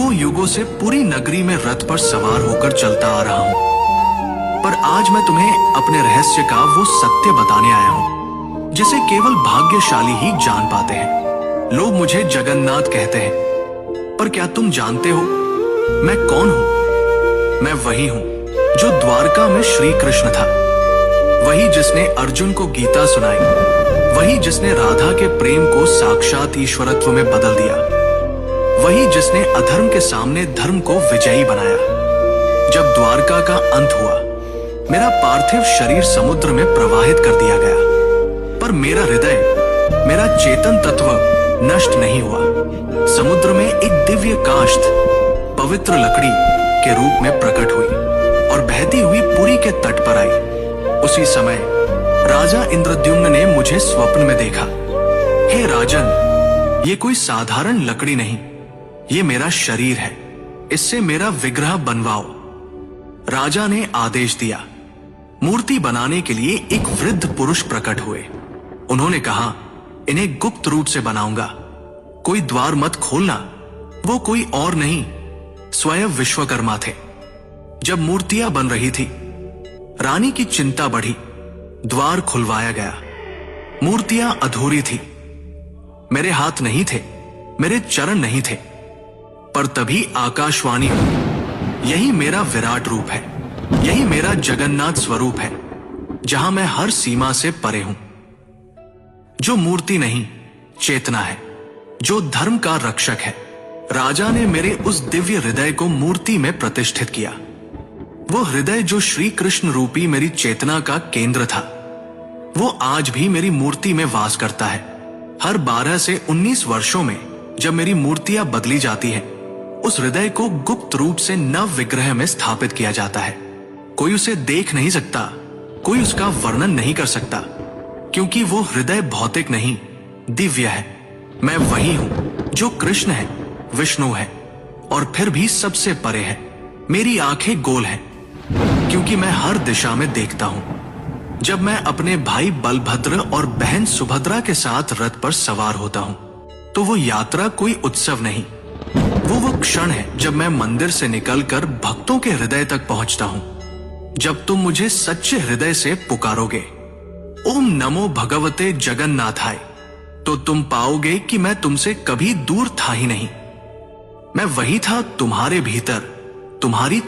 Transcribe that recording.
युगों युगों से पूरी नगरी में रथ पर सवार होकर चलता आ रहा हूँ, पर आज मैं तुम्हें अपने रहस्य का वो सत्य बताने आया हूँ जिसे केवल भाग्यशाली ही जान पाते हैं। लोग मुझे जगन्नाथ कहते हैं, पर क्या तुम जानते हो मैं कौन हूँ? मैं वही हूँ जो द्वारका में श्री कृष्ण था, वही जिसने अर्जुन को गीता सुनाई, वही जिसने राधा के प्रेम को साक्षात ईश्वरत्व में बदल दिया, वही जिसने अधर्म के सामने धर्म को विजयी बनाया। जब द्वारका का अंत हुआ, मेरा पार्थिव शरीर समुद्र में प्रवाहित कर दिया गया, पर मेरा हृदय, मेरा चेतन तत्व नष्ट नहीं हुआ। समुद्र में एक दिव्य काष्ठ पवित्र लकड़ी के रूप में प्रकट हुई और बहती हुई पुरी के तट पर आई। उसी समय राजा इंद्रद्युम्न ने मुझे स्वप्न में देखा। हे राजन, ये कोई साधारण लकड़ी नहीं, ये मेरा शरीर है, इससे मेरा विग्रह बनवाओ। राजा ने आदेश दिया। मूर्ति बनाने के लिए एक वृद्ध पुरुष प्रकट हुए। उन्होंने कहा, इन्हें गुप्त रूप से बनाऊंगा, कोई द्वार मत खोलना। वो कोई और नहीं, स्वयं विश्वकर्मा थे। जब मूर्तियां बन रही थी, रानी की चिंता बढ़ी। द्वार खुलवाया गया। मूर्तियां अधूरी थी। मेरे हाथ नहीं थे, मेरे चरण नहीं थे, पर तभी आकाशवाणी हुई, यही मेरा विराट रूप है, यही मेरा जगन्नाथ स्वरूप है, जहां मैं हर सीमा से परे हूं। जो मूर्ति नहीं, चेतना है, जो धर्म का रक्षक है। राजा ने मेरे उस दिव्य हृदय को मूर्ति में प्रतिष्ठित किया। वो हृदय जो श्री कृष्ण रूपी मेरी चेतना का केंद्र था, वो आज भी मेरी मूर्ति में वास करता है। हर 12 से 19 वर्षों में जब मेरी मूर्तियां बदली जाती हैं, उस हृदय को गुप्त रूप से नव विग्रह में स्थापित किया जाता है। कोई उसे देख नहीं सकता, कोई उसका वर्णन नहीं कर सकता, क्योंकि वो हृदय भौतिक नहीं, दिव्य है। मैं वही हूं जो कृष्ण है, विष्णु है, और फिर भी सबसे परे है। मेरी आंखें गोल हैं, क्योंकि मैं हर दिशा में देखता हूं। जब मैं अपने भाई बलभद्र और बहन सुभद्रा के साथ रथ पर सवार होता हूं, तो वो यात्रा कोई उत्सव नहीं, वो क्षण है जब मैं मंदिर से निकलकर भक्तों के हृदय तक पहुंचता हूं। जब तुम मुझे सच्चे हृदय से पुकारोगे, ओम नमो भगवते जगन्नाथाय, तो तुम पाओगे कि मैं तुमसे कभी दूर था ही नहीं। मैं वही था तुम्हारे भीतर, तुम्हारी